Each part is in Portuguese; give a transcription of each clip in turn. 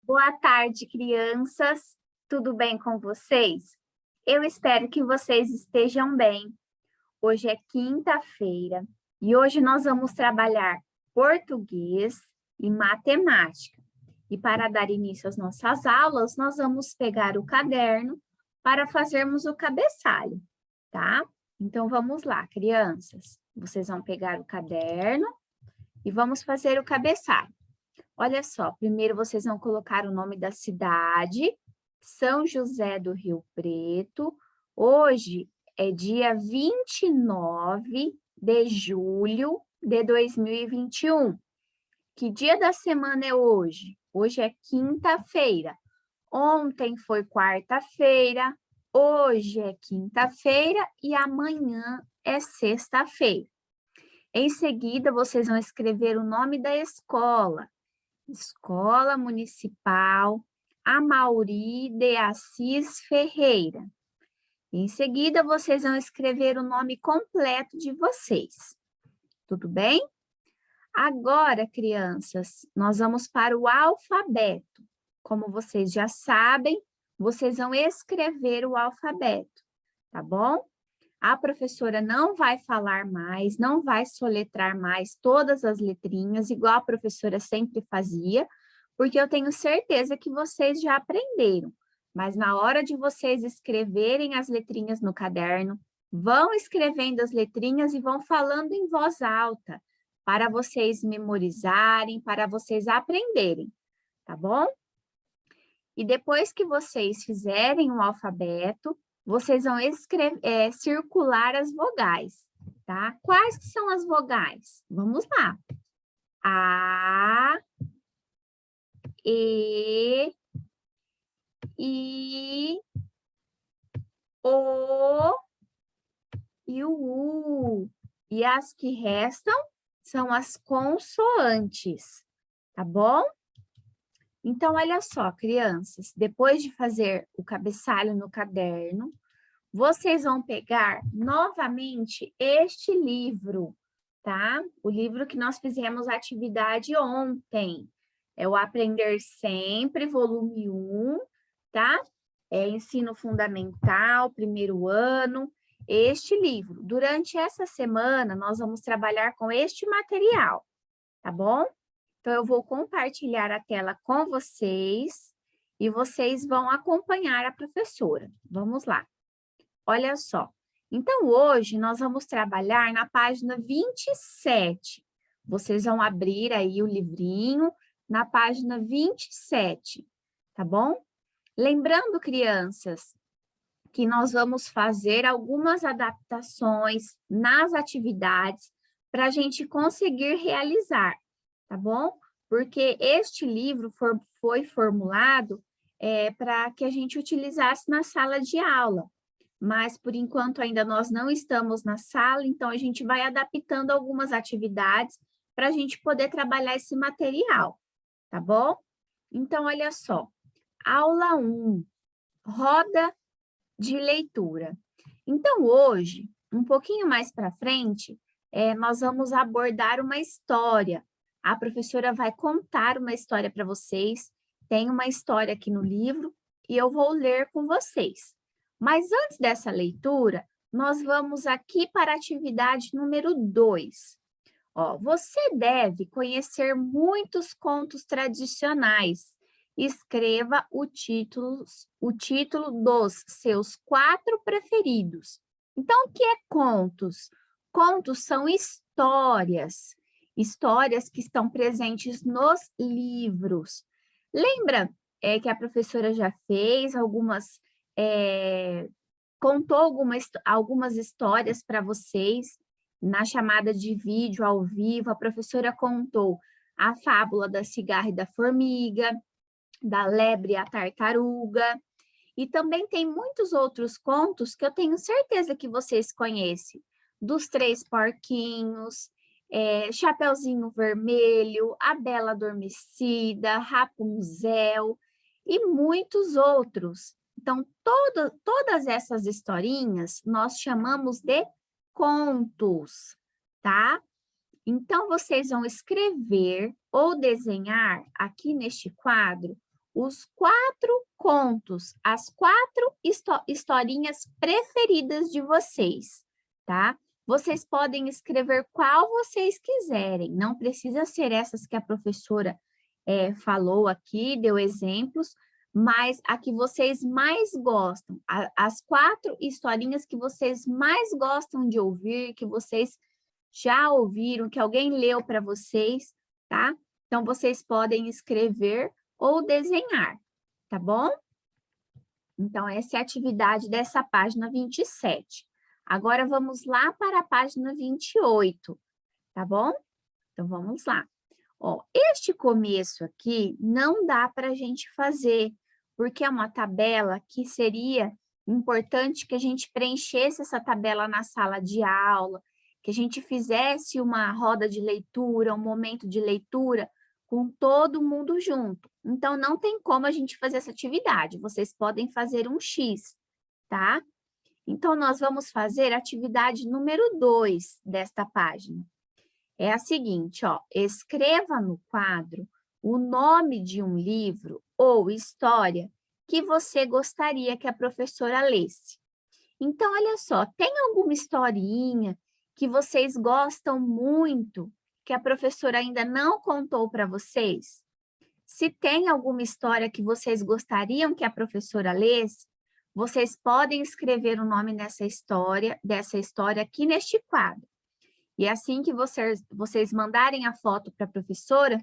Boa tarde, crianças. Tudo bem com vocês? Eu espero que vocês estejam bem. Hoje é quinta-feira e hoje nós vamos trabalhar português e matemática. E para dar início às nossas aulas, nós vamos pegar o caderno para fazermos o cabeçalho, tá? Então vamos lá, crianças. Vocês vão pegar o caderno e vamos fazer o cabeçalho. Olha só, primeiro vocês vão colocar o nome da cidade, São José do Rio Preto. Hoje é dia 29 de julho de 2021. Que dia da semana é hoje? Hoje é quinta-feira. Ontem foi quarta-feira, hoje é quinta-feira e amanhã é sexta-feira. Em seguida, vocês vão escrever o nome da escola. Escola Municipal Amauri de Assis Ferreira. Em seguida, vocês vão escrever o nome completo de vocês. Tudo bem? Agora, crianças, nós vamos para o alfabeto. Como vocês já sabem, vocês vão escrever o alfabeto, tá bom? A professora não vai falar mais, não vai soletrar mais todas as letrinhas, igual a professora sempre fazia, porque eu tenho certeza que vocês já aprenderam. Mas na hora de vocês escreverem as letrinhas no caderno, vão escrevendo as letrinhas e vão falando em voz alta, para vocês memorizarem, para vocês aprenderem, tá bom? E depois que vocês fizerem o alfabeto, vocês vão circular as vogais, tá? Quais que são as vogais? Vamos lá. A, E, I, O e o U. E as que restam são as consoantes, tá bom? Então, olha só, crianças, depois de fazer o cabeçalho no caderno, vocês vão pegar novamente este livro, tá? O livro que nós fizemos a atividade ontem. É o Aprender Sempre, volume 1, tá? É Ensino Fundamental, primeiro ano, este livro. Durante essa semana, nós vamos trabalhar com este material, tá bom? Então, eu vou compartilhar a tela com vocês e vocês vão acompanhar a professora. Vamos lá. Olha só. Então, hoje nós vamos trabalhar na página 27. Vocês vão abrir aí o livrinho na página 27, tá bom? Lembrando, crianças, que nós vamos fazer algumas adaptações nas atividades para a gente conseguir realizar, tá bom? Porque este livro foi formulado para que a gente utilizasse na sala de aula, mas por enquanto ainda nós não estamos na sala, então a gente vai adaptando algumas atividades para a gente poder trabalhar esse material, tá bom? Então, olha só, aula 1, roda de leitura. Então, hoje, um pouquinho mais para frente, nós vamos abordar uma história. A professora vai contar uma história para vocês, tem uma história aqui no livro, e eu vou ler com vocês. Mas antes dessa leitura, nós vamos aqui para a atividade número 2. Ó, você deve conhecer muitos contos tradicionais. Escreva o título dos seus 4 preferidos. Então, o que é contos? Contos são histórias, histórias que estão presentes nos livros. Lembra que a professora já fez contou algumas histórias para vocês na chamada de vídeo ao vivo. A professora contou a fábula da cigarra e da formiga, da lebre e a tartaruga, e também tem muitos outros contos que eu tenho certeza que vocês conhecem, dos 3 porquinhos, Chapeuzinho Vermelho, A Bela Adormecida, Rapunzel e muitos outros. Então, todas essas historinhas nós chamamos de contos, tá? Então, vocês vão escrever ou desenhar aqui neste quadro os 4 contos, as 4 historinhas preferidas de vocês, tá? Vocês podem escrever qual vocês quiserem, não precisa ser essas que a professora falou aqui, deu exemplos, mas a que vocês mais gostam, as 4 historinhas que vocês mais gostam de ouvir, que vocês já ouviram, que alguém leu para vocês, tá? Então, vocês podem escrever ou desenhar, tá bom? Então, essa é a atividade dessa página 27. Agora, vamos lá para a página 28, tá bom? Então, vamos lá. Ó, este começo aqui não dá para a gente fazer, porque é uma tabela que seria importante que a gente preenchesse essa tabela na sala de aula, que a gente fizesse uma roda de leitura, um momento de leitura com todo mundo junto. Então, não tem como a gente fazer essa atividade. Vocês podem fazer um X, tá? Então, nós vamos fazer a atividade número 2 desta página. É a seguinte, ó, escreva no quadro o nome de um livro ou história que você gostaria que a professora lesse. Então, olha só, tem alguma historinha que vocês gostam muito, que a professora ainda não contou para vocês? Se tem alguma história que vocês gostariam que a professora lesse, vocês podem escrever o nome dessa história aqui neste quadro. E assim que vocês mandarem a foto para a professora,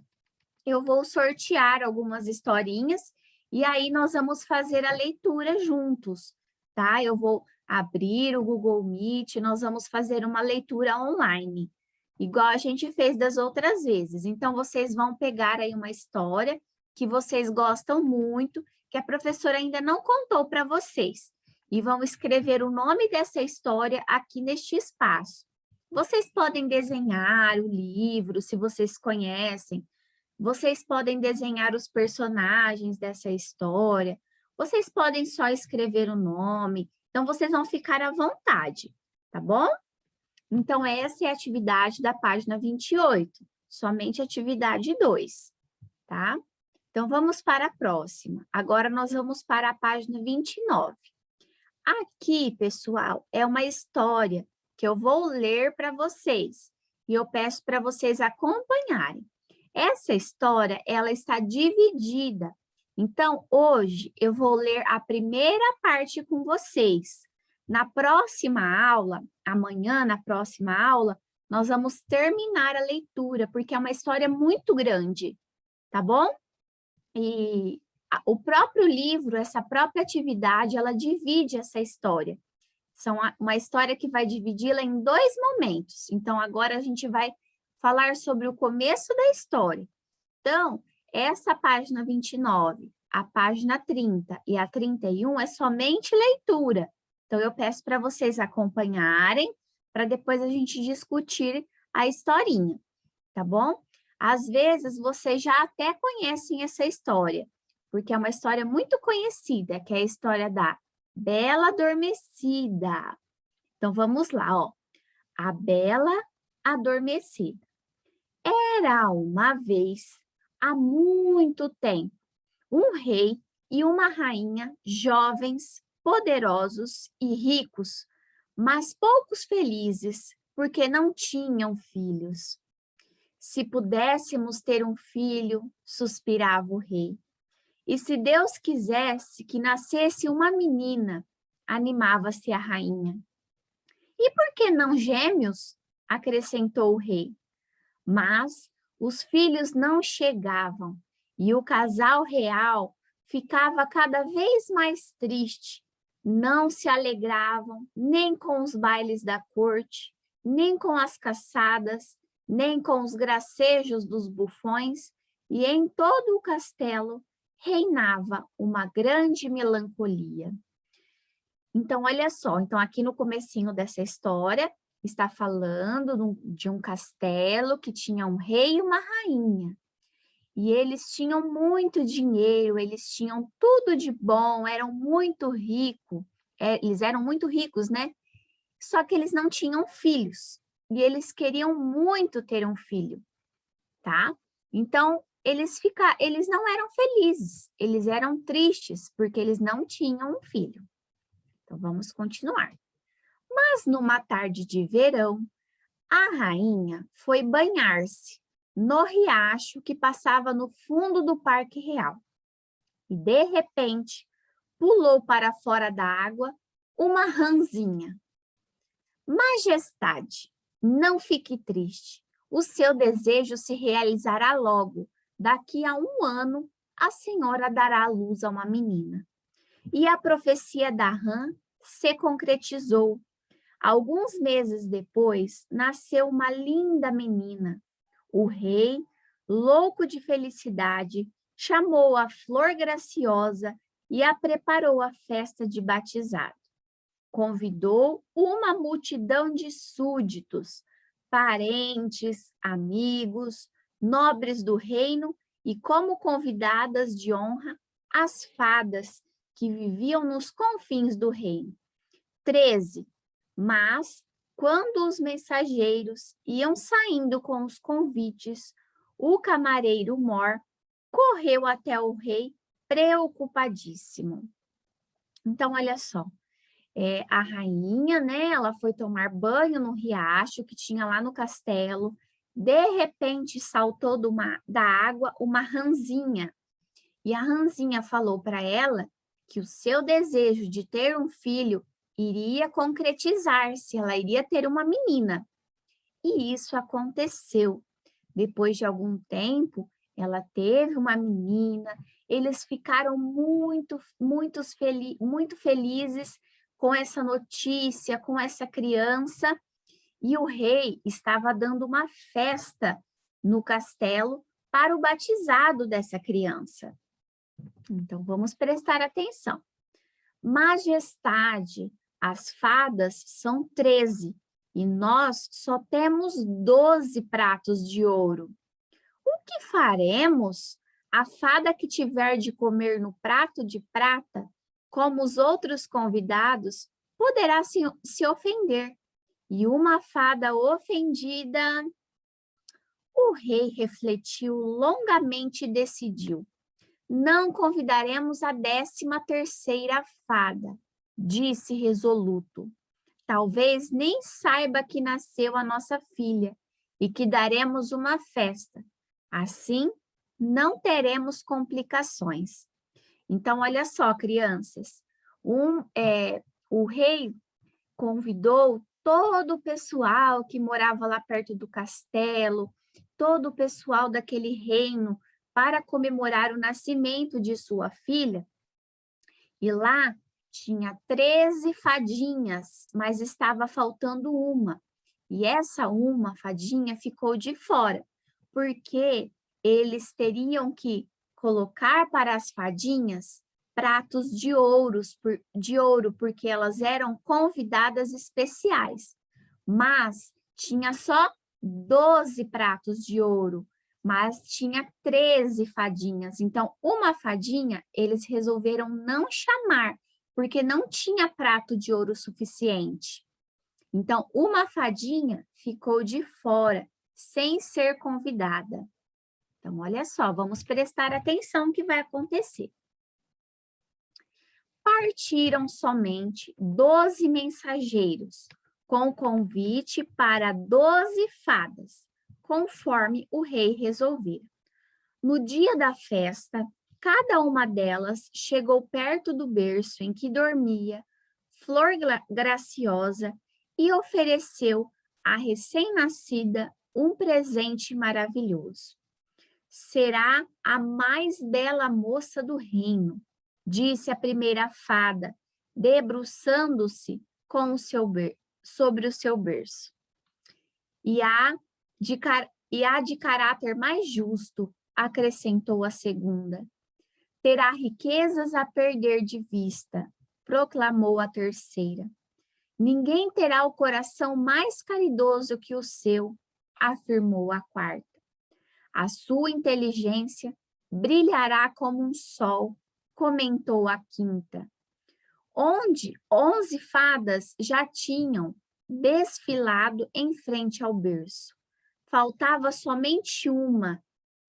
eu vou sortear algumas historinhas e aí nós vamos fazer a leitura juntos, tá? Eu vou abrir o Google Meet, nós vamos fazer uma leitura online, igual a gente fez das outras vezes. Então, vocês vão pegar aí uma história que vocês gostam muito, que a professora ainda não contou para vocês, e vão escrever o nome dessa história aqui neste espaço. Vocês podem desenhar o livro, se vocês conhecem. Vocês podem desenhar os personagens dessa história. Vocês podem só escrever o nome. Então, vocês vão ficar à vontade, tá bom? Então, essa é a atividade da página 28. Somente atividade 2, tá? Então, vamos para a próxima. Agora, nós vamos para a página 29. Aqui, pessoal, é uma história que eu vou ler para vocês e eu peço para vocês acompanharem. Essa história, ela está dividida. Então, hoje eu vou ler a primeira parte com vocês. Na próxima aula, amanhã, na próxima aula, nós vamos terminar a leitura, porque é uma história muito grande, tá bom? E o próprio livro, essa própria atividade, ela divide essa história. São uma história que vai dividi-la em 2 momentos. Então, agora a gente vai falar sobre o começo da história. Então, essa página 29, a página 30 e a 31 é somente leitura. Então, eu peço para vocês acompanharem, para depois a gente discutir a historinha, tá bom? Às vezes, vocês já até conhecem essa história, porque é uma história muito conhecida, que é a história da Bela Adormecida. Então, vamos lá, ó. A Bela Adormecida. Era uma vez, há muito tempo, um rei e uma rainha jovens, poderosos e ricos, mas poucos felizes, porque não tinham filhos. Se pudéssemos ter um filho, suspirava o rei. E se Deus quisesse que nascesse uma menina, animava-se a rainha. E por que não gêmeos? Acrescentou o rei. Mas os filhos não chegavam e o casal real ficava cada vez mais triste. Não se alegravam nem com os bailes da corte, nem com as caçadas, nem com os gracejos dos bufões, e em todo o castelo reinava uma grande melancolia. Então, olha só, então aqui no comecinho dessa história, está falando de um castelo que tinha um rei e uma rainha. E eles tinham muito dinheiro, eles tinham tudo de bom, eram muito ricos, eles eram muito ricos, né? Só que eles não tinham filhos, e eles queriam muito ter um filho, tá? Então, eles não eram felizes, eles eram tristes, porque eles não tinham um filho. Então, vamos continuar. Mas numa tarde de verão, a rainha foi banhar-se no riacho que passava no fundo do Parque Real. E, de repente, pulou para fora da água uma rãzinha. Majestade, não fique triste. O seu desejo se realizará logo. Daqui a 1 ano, a senhora dará à luz a uma menina. E a profecia da rã se concretizou. Alguns meses depois, nasceu uma linda menina. O rei, louco de felicidade, chamou a Flor Graciosa e a preparou a festa de batizado. Convidou uma multidão de súditos, parentes, amigos, nobres do reino e, como convidadas de honra, as fadas que viviam nos confins do reino. 13. Mas, quando os mensageiros iam saindo com os convites, o camareiro Mor correu até o rei preocupadíssimo. Então, olha só, a rainha, né, ela foi tomar banho no riacho que tinha lá no castelo. De repente, saltou da água uma rãzinha. E a rãzinha falou para ela que o seu desejo de ter um filho iria concretizar-se, ela iria ter uma menina. E isso aconteceu. Depois de algum tempo, ela teve uma menina, eles ficaram muito felizes com essa notícia, com essa criança, e o rei estava dando uma festa no castelo para o batizado dessa criança. Então, vamos prestar atenção. Majestade, as fadas são 13 e nós só temos 12 pratos de ouro. O que faremos? A fada que tiver de comer no prato de prata, como os outros convidados, poderá se ofender. E uma fada ofendida... O rei refletiu longamente e decidiu: não convidaremos a 13ª fada, disse resoluto. Talvez nem saiba que nasceu a nossa filha e que daremos uma festa. Assim, não teremos complicações. Então, olha só, crianças, o rei convidou todo o pessoal que morava lá perto do castelo, todo o pessoal daquele reino para comemorar o nascimento de sua filha. E lá tinha 13 fadinhas, mas estava faltando uma. E essa uma fadinha ficou de fora, porque eles teriam que colocar para as fadinhas pratos de ouro, porque elas eram convidadas especiais. Mas tinha só 12 pratos de ouro, mas tinha 13 fadinhas. Então, uma fadinha eles resolveram não chamar, porque não tinha prato de ouro suficiente. Então, uma fadinha ficou de fora, sem ser convidada. Então, olha só, vamos prestar atenção no que vai acontecer. Partiram somente 12 mensageiros, com convite para 12 fadas, conforme o rei resolvera. No dia da festa, cada uma delas chegou perto do berço em que dormia Flor Graciosa e ofereceu à recém-nascida um presente maravilhoso. Será a mais bela moça do reino, disse a primeira fada, debruçando-se sobre o seu berço. E a de caráter mais justo, acrescentou a segunda. Terá riquezas a perder de vista, proclamou a terceira. Ninguém terá o coração mais caridoso que o seu, afirmou a quarta. A sua inteligência brilhará como um sol, comentou a quinta. Onde 11 fadas já tinham desfilado em frente ao berço. Faltava somente uma,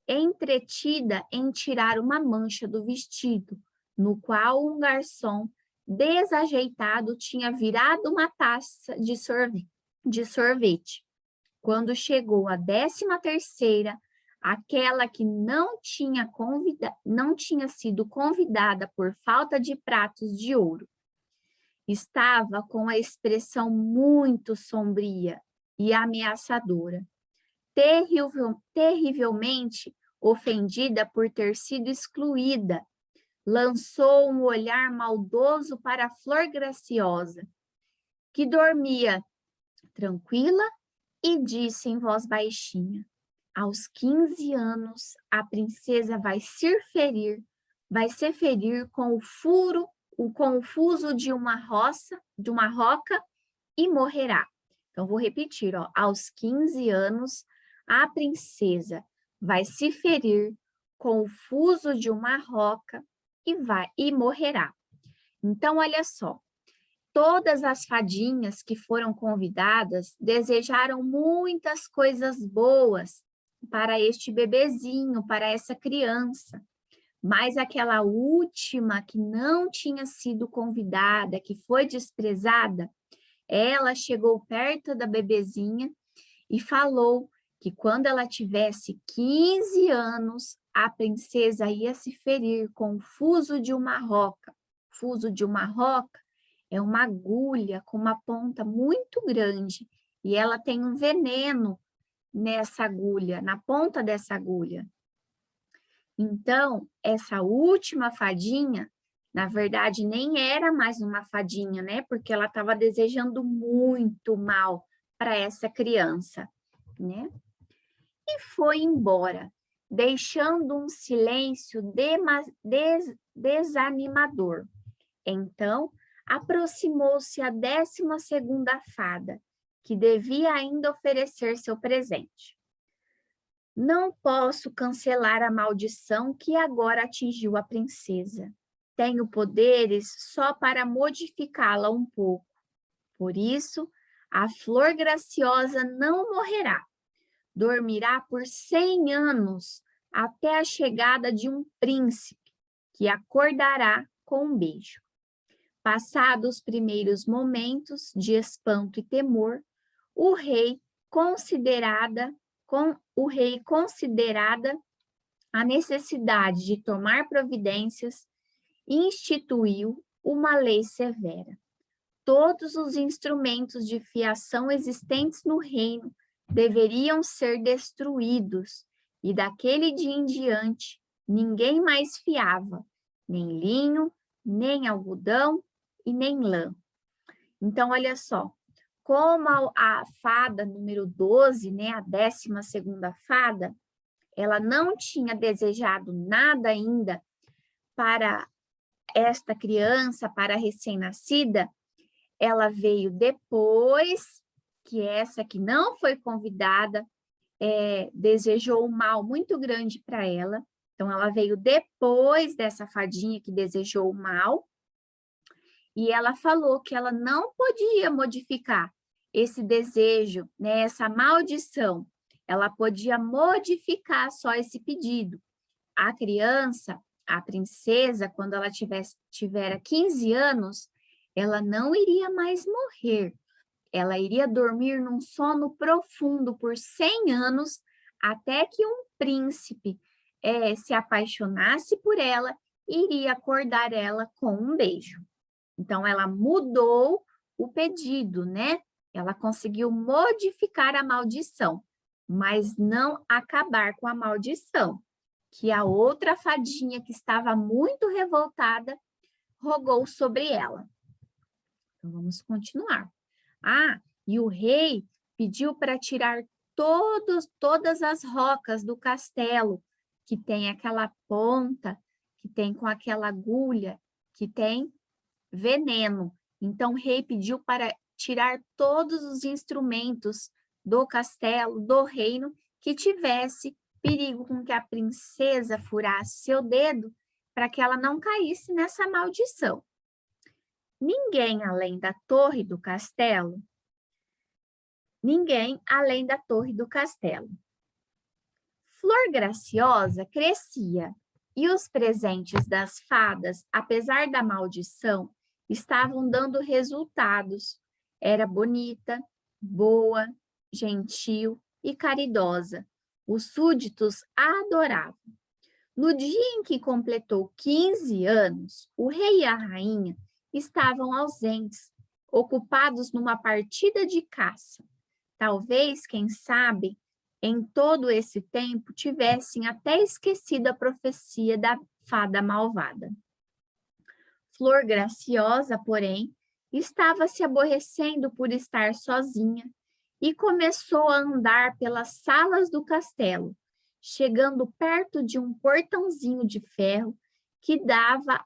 entretida em tirar uma mancha do vestido, no qual um garçom desajeitado tinha virado uma taça de sorvete. Quando chegou a 13ª, aquela que não tinha sido convidada por falta de pratos de ouro, estava com a expressão muito sombria e ameaçadora, terrivelmente ofendida por ter sido excluída. Lançou um olhar maldoso para a Flor Graciosa, que dormia tranquila, e disse em voz baixinha: aos 15 anos, a princesa vai se ferir com o fuso de uma roca e morrerá. Então, vou repetir, ó, aos 15 anos, a princesa vai se ferir com o fuso de uma roca e morrerá. Então, olha só, todas as fadinhas que foram convidadas desejaram muitas coisas boas para este bebezinho, para essa criança. Mas aquela última que não tinha sido convidada, que foi desprezada, ela chegou perto da bebezinha e falou que quando ela tivesse 15 anos, a princesa ia se ferir com o fuso de uma roca. Fuso de uma roca é uma agulha com uma ponta muito grande e ela tem um veneno nessa agulha, na ponta dessa agulha. Então, essa última fadinha, na verdade, nem era mais uma fadinha, né? Porque ela estava desejando muito mal para essa criança, né? E foi embora, deixando um silêncio desanimador. Então, aproximou-se a 12ª fada, que devia ainda oferecer seu presente. Não posso cancelar a maldição que agora atingiu a princesa. Tenho poderes só para modificá-la um pouco. Por isso, a Flor Graciosa não morrerá. Dormirá por 100 anos até a chegada de um príncipe, que acordará com um beijo. Passados os primeiros momentos de espanto e temor, o rei considerada a necessidade de tomar providências, instituiu uma lei severa. Todos os instrumentos de fiação existentes no reino deveriam ser destruídos, e daquele dia em diante, ninguém mais fiava, nem linho, nem algodão e nem lã. Então, olha só, como a fada número 12, né, a 12ª fada, ela não tinha desejado nada ainda para esta criança, para a recém-nascida, ela veio depois que essa que não foi convidada desejou um mal muito grande para ela. Então, ela veio depois dessa fadinha que desejou o mal, e ela falou que ela não podia modificar esse desejo, né, essa maldição. Ela podia modificar só esse pedido. A criança, a princesa, quando ela tiver 15 anos, ela não iria mais morrer. Ela iria dormir num sono profundo por 100 anos, até que um príncipe se apaixonasse por ela e iria acordar ela com um beijo. Então, ela mudou o pedido, né? Ela conseguiu modificar a maldição, mas não acabar com a maldição, que a outra fadinha que estava muito revoltada rogou sobre ela. Então, vamos continuar. E o rei pediu para tirar todas as rocas do castelo, que tem aquela ponta, que tem com aquela agulha, que tem veneno. Então, o rei pediu para tirar todos os instrumentos do castelo, do reino, que tivesse perigo com que a princesa furasse seu dedo, para que ela não caísse nessa maldição. Ninguém além da torre do castelo Flor Graciosa crescia e os presentes das fadas, apesar da maldição, estavam dando resultados. Era bonita, boa, gentil e caridosa. Os súditos a adoravam. No dia em que completou 15 anos, o rei e a rainha estavam ausentes, ocupados numa partida de caça. Talvez, quem sabe, em todo esse tempo tivessem até esquecido a profecia da fada malvada. Flor Graciosa, porém, estava se aborrecendo por estar sozinha e começou a andar pelas salas do castelo, chegando perto de um portãozinho de ferro que dava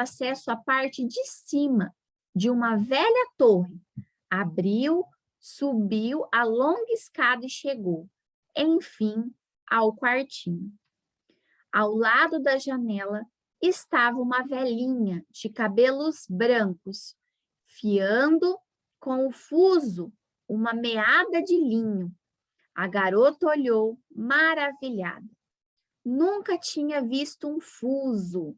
acesso à parte de cima de uma velha torre. Abriu, subiu a longa escada e chegou, enfim, ao quartinho. Ao lado da janela estava uma velhinha de cabelos brancos, fiando com o fuso uma meada de linho. A garota olhou maravilhada. Nunca tinha visto um fuso.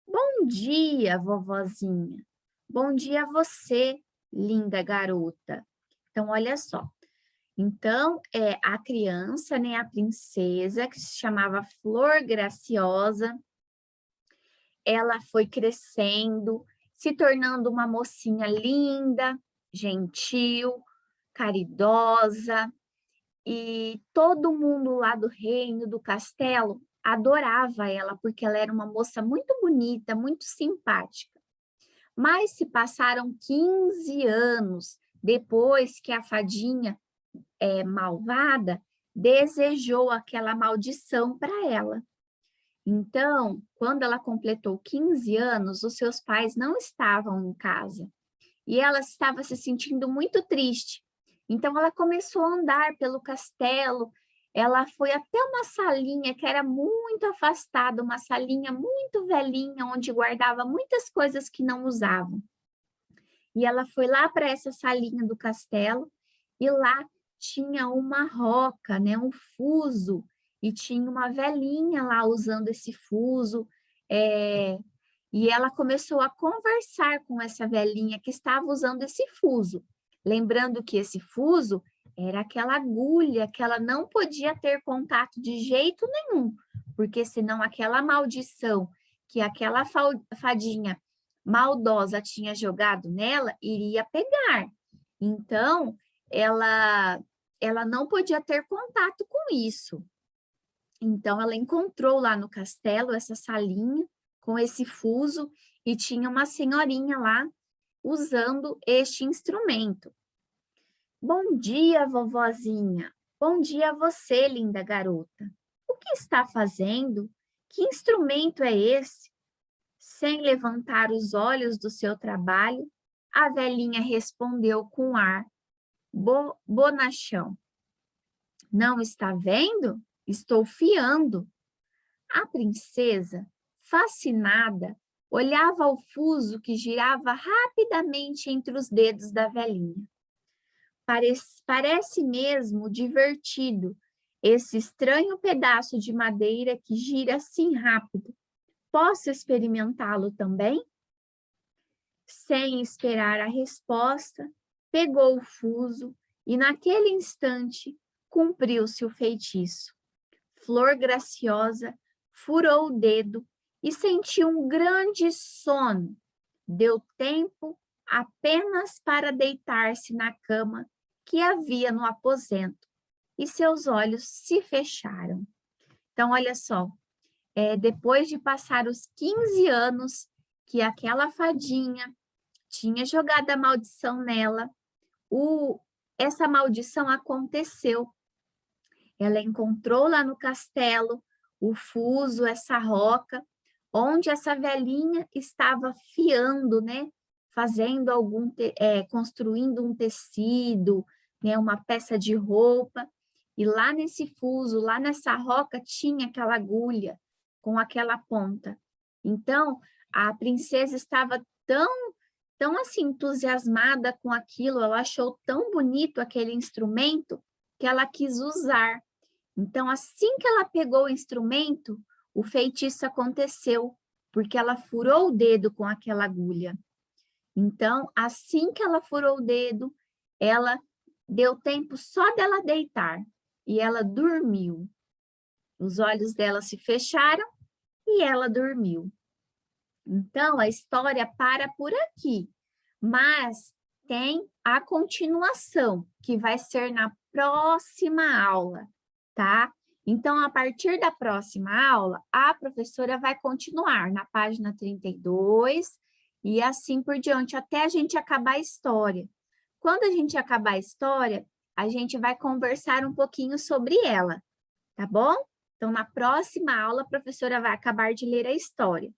Bom dia, vovozinha. Bom dia a você, linda garota. Então, olha só. Então, a criança, né, a princesa, que se chamava Flor Graciosa, ela foi crescendo, se tornando uma mocinha linda, gentil, caridosa, e todo mundo lá do reino, do castelo, adorava ela, porque ela era uma moça muito bonita, muito simpática. Mas se passaram 15 anos depois que a fadinha malvada desejou aquela maldição para ela. Então, quando ela completou 15 anos, os seus pais não estavam em casa e ela estava se sentindo muito triste. Então, ela começou a andar pelo castelo, ela foi até uma salinha que era muito afastada, uma salinha muito velhinha, onde guardava muitas coisas que não usavam. E ela foi lá para essa salinha do castelo e lá tinha uma roca, né, um fuso, e tinha uma velhinha lá usando esse fuso, e ela começou a conversar com essa velhinha que estava usando esse fuso, lembrando que esse fuso era aquela agulha que ela não podia ter contato de jeito nenhum, porque senão aquela maldição que aquela fadinha maldosa tinha jogado nela iria pegar. Então, ela não podia ter contato com isso. Então, ela encontrou lá no castelo essa salinha com esse fuso e tinha uma senhorinha lá usando este instrumento. Bom dia, vovozinha. Bom dia a você, linda garota. O que está fazendo? Que instrumento é esse? Sem levantar os olhos do seu trabalho, a velhinha respondeu com ar bonachão. Não está vendo? Estou fiando. A princesa, fascinada, olhava o fuso que girava rapidamente entre os dedos da velhinha. Parece mesmo divertido esse estranho pedaço de madeira que gira assim rápido. Posso experimentá-lo também? Sem esperar a resposta, pegou o fuso e, naquele instante, cumpriu-se o feitiço. Flor Graciosa furou o dedo e sentiu um grande sono. Deu tempo apenas para deitar-se na cama que havia no aposento e seus olhos se fecharam. Então, olha só, depois de passar os 15 anos que aquela fadinha tinha jogado a maldição nela, essa maldição aconteceu. Ela encontrou lá no castelo o fuso, essa roca, onde essa velhinha estava fiando, né? Fazendo construindo um tecido, né? Uma peça de roupa. E lá nesse fuso, lá nessa roca, tinha aquela agulha com aquela ponta. Então, a princesa estava tão assim entusiasmada com aquilo, ela achou tão bonito aquele instrumento, porque ela quis usar. Então, assim que ela pegou o instrumento, o feitiço aconteceu, porque ela furou o dedo com aquela agulha. Então, assim que ela furou o dedo, ela deu tempo só dela deitar e ela dormiu. Os olhos dela se fecharam e ela dormiu. Então, a história para por aqui, mas tem a continuação, que vai ser na próxima aula, tá? Então, a partir da próxima aula, a professora vai continuar na página 32 e assim por diante, até a gente acabar a história. Quando a gente acabar a história, a gente vai conversar um pouquinho sobre ela, tá bom? Então, na próxima aula, a professora vai acabar de ler a história.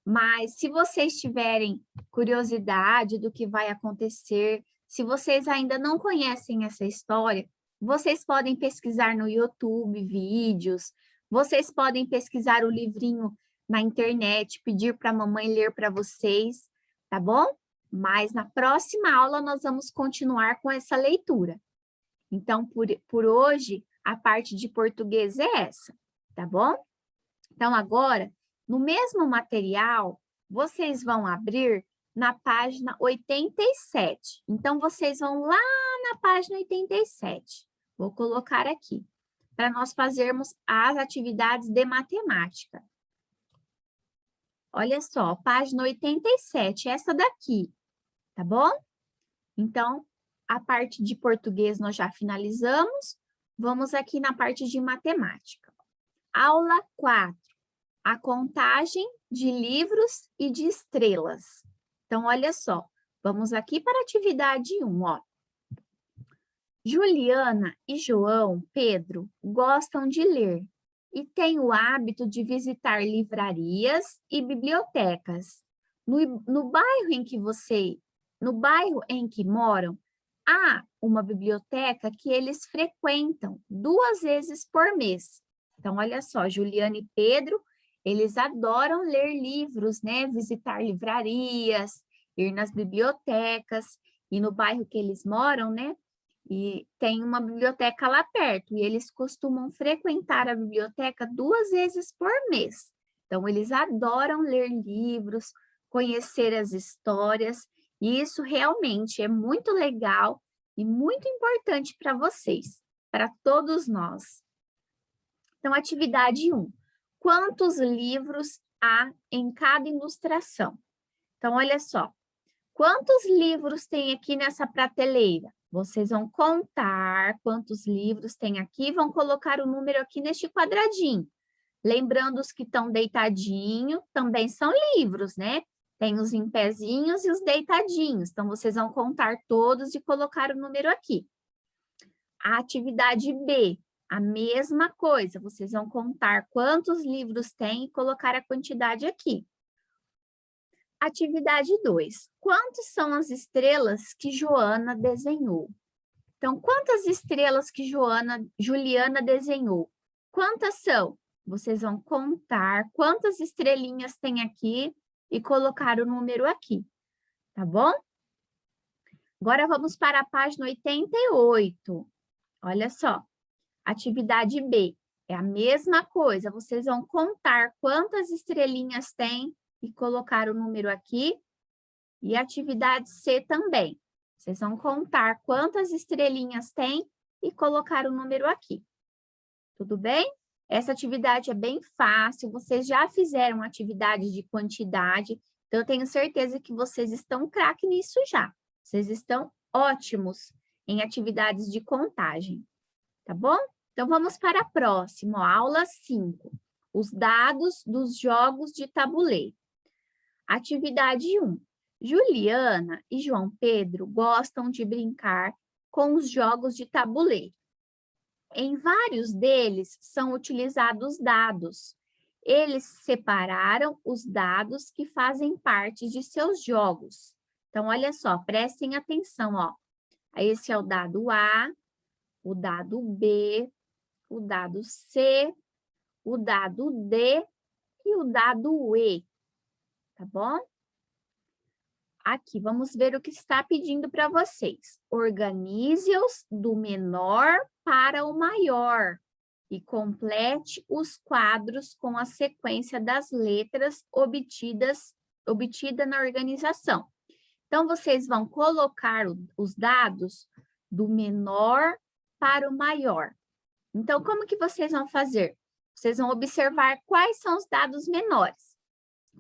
Mas se vocês tiverem curiosidade do que vai acontecer, se vocês ainda não conhecem essa história, vocês podem pesquisar no YouTube vídeos, vocês podem pesquisar o livrinho na internet, pedir para a mamãe ler para vocês, tá bom? Mas na próxima aula nós vamos continuar com essa leitura. Então, por hoje, a parte de português é essa, tá bom? Então, agora, no mesmo material, vocês vão abrir na página 87. Então, vocês vão lá na página 87. Vou colocar aqui, para nós fazermos as atividades de matemática. Olha só, página 87, essa daqui, tá bom? Então, a parte de português nós já finalizamos. Vamos aqui na parte de matemática. Aula 4. A contagem de livros e de estrelas. Então, olha só, vamos aqui para a atividade 1, ó. Juliana e João Pedro gostam de ler e têm o hábito de visitar livrarias e bibliotecas. No bairro em que moram, há uma biblioteca que eles frequentam 2 vezes por mês. Então, olha só, Juliana e Pedro, eles adoram ler livros, né? Visitar livrarias, ir nas bibliotecas, e no bairro que eles moram, né? E tem uma biblioteca lá perto, e eles costumam frequentar a biblioteca 2 vezes por mês. Então, eles adoram ler livros, conhecer as histórias, e isso realmente é muito legal e muito importante para vocês, para todos nós. Então, atividade 1. Quantos livros há em cada ilustração? Então, olha só. Quantos livros tem aqui nessa prateleira? Vocês vão contar quantos livros tem aqui, vão colocar o número aqui neste quadradinho. Lembrando, os que estão deitadinho também são livros, né? Tem os em pezinhos e os deitadinhos. Então, vocês vão contar todos e colocar o número aqui. A atividade B, a mesma coisa. Vocês vão contar quantos livros tem e colocar a quantidade aqui. Atividade 2. Quantas são as estrelas que Joana desenhou? Então, quantas estrelas que Juliana desenhou? Quantas são? Vocês vão contar quantas estrelinhas tem aqui e colocar o número aqui, tá bom? Agora vamos para a página 88. Olha só, atividade B. É a mesma coisa, vocês vão contar quantas estrelinhas tem e colocar o número aqui. E atividade C também. Vocês vão contar quantas estrelinhas tem e colocar o número aqui. Tudo bem? Essa atividade é bem fácil, vocês já fizeram atividade de quantidade, então eu tenho certeza que vocês estão craque nisso já. Vocês estão ótimos em atividades de contagem, tá bom? Então, vamos para a próxima, ó, aula 5. Os dados dos jogos de tabuleiro. Atividade 1. Juliana e João Pedro gostam de brincar com os jogos de tabuleiro. Em vários deles são utilizados dados. Eles separaram os dados que fazem parte de seus jogos. Então, olha só, prestem atenção, ó. Esse é o dado A, o dado B, o dado C, o dado D e o dado E, tá bom? Aqui, vamos ver o que está pedindo para vocês. Organize-os do menor para o maior e complete os quadros com a sequência das letras obtida na organização. Então, vocês vão colocar os dados do menor para o maior. Então, como que vocês vão fazer? Vocês vão observar quais são os dados menores.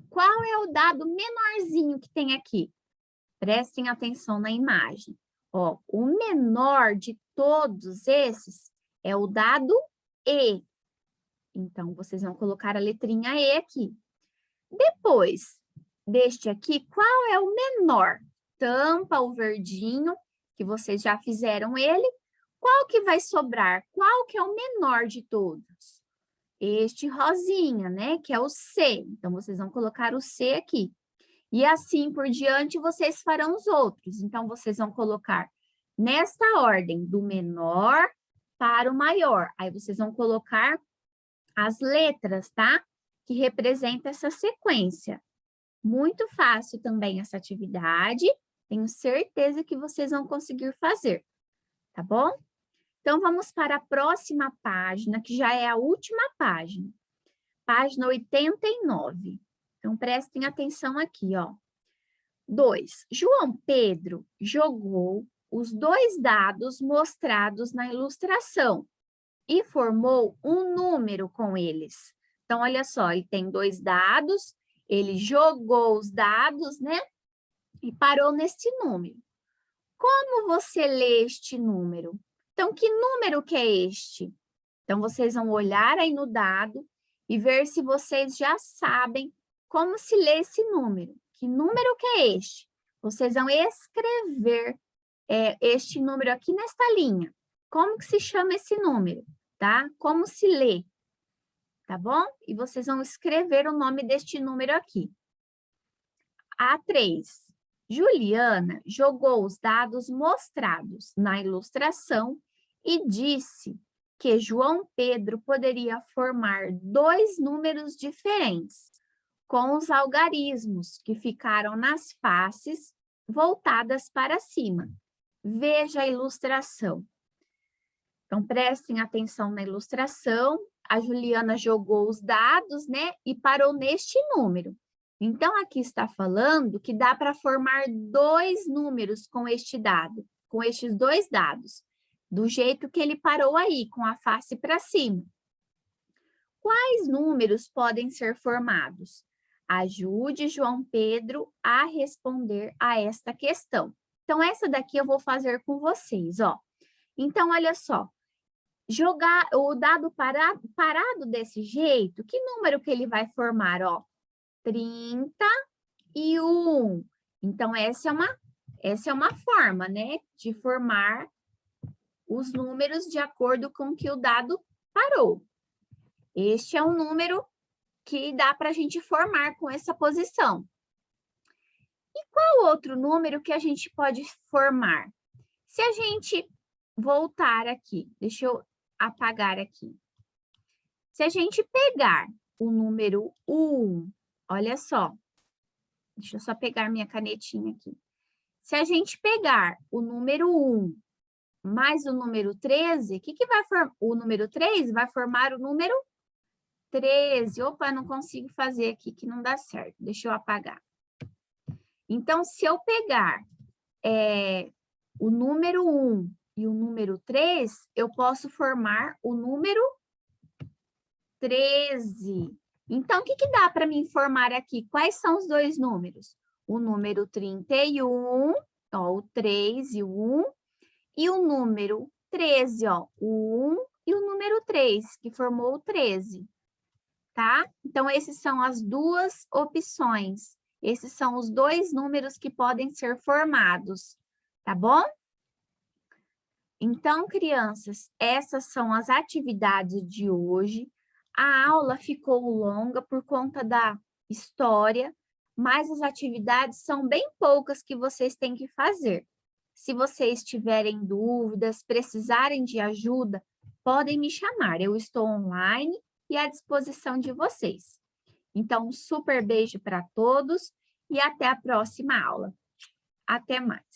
Qual é o dado menorzinho que tem aqui? Prestem atenção na imagem. Ó, o menor de todos esses é o dado E. Então, vocês vão colocar a letrinha E aqui. Depois deste aqui, qual é o menor? Tampa o verdinho, que vocês já fizeram ele. Qual que vai sobrar? Qual que é o menor de todos? Este rosinha, né? Que é o C. Então, vocês vão colocar o C aqui. E assim por diante, vocês farão os outros. Então, vocês vão colocar nesta ordem, do menor para o maior. Aí, vocês vão colocar as letras, tá? Que representam essa sequência. Muito fácil também essa atividade. Tenho certeza que vocês vão conseguir fazer, tá bom? Então, vamos para a próxima página, que já é a última página. Página 89. Então, prestem atenção aqui, ó. 2. João Pedro jogou os 2 dados mostrados na ilustração e formou um número com eles. Então, olha só, ele tem 2 dados, ele jogou os dados, né? E parou neste número. Como você lê este número? Então, que número que é este? Então, vocês vão olhar aí no dado e ver se vocês já sabem como se lê esse número. Que número que é este? Vocês vão escrever este número aqui nesta linha. Como que se chama esse número, tá? Como se lê, tá bom? E vocês vão escrever o nome deste número aqui. A3. Juliana jogou os dados mostrados na ilustração e disse que João Pedro poderia formar 2 números diferentes, com os algarismos que ficaram nas faces voltadas para cima. Veja a ilustração. Então, prestem atenção na ilustração. A Juliana jogou os dados, né? E parou neste número. Então, aqui está falando que dá para formar 2 números com este dado, com estes 2 dados, do jeito que ele parou aí, com a face para cima. Quais números podem ser formados? Ajude João Pedro a responder a esta questão. Então, essa daqui eu vou fazer com vocês, ó. Então, olha só. Jogar o dado parado desse jeito, que número que ele vai formar, ó? 31. Então, essa é uma forma, né, de formar os números de acordo com que o dado parou. Este é um número que dá para a gente formar com essa posição. E qual outro número que a gente pode formar? Se a gente voltar aqui, deixa eu apagar aqui. Se a gente pegar o número 1, olha só, deixa eu só pegar minha canetinha aqui. Se a gente pegar o número 1 mais o número 13, o que vai formar? O número 3 vai formar o número 13. Opa, não consigo fazer aqui, que não dá certo. Deixa eu apagar. Então, se eu pegar o número 1 e o número 3, eu posso formar o número 13. Então, o que dá para me informar aqui? Quais são os 2 números? O número 31, ó, o 3 e o 1, e o número 13, ó, o 1 e o número 3, que formou o 13, tá? Então, essas são as 2 opções. Esses são os 2 números que podem ser formados, tá bom? Então, crianças, essas são as atividades de hoje. A aula ficou longa por conta da história, mas as atividades são bem poucas que vocês têm que fazer. Se vocês tiverem dúvidas, precisarem de ajuda, podem me chamar. Eu estou online e à disposição de vocês. Então, um super beijo para todos e até a próxima aula. Até mais.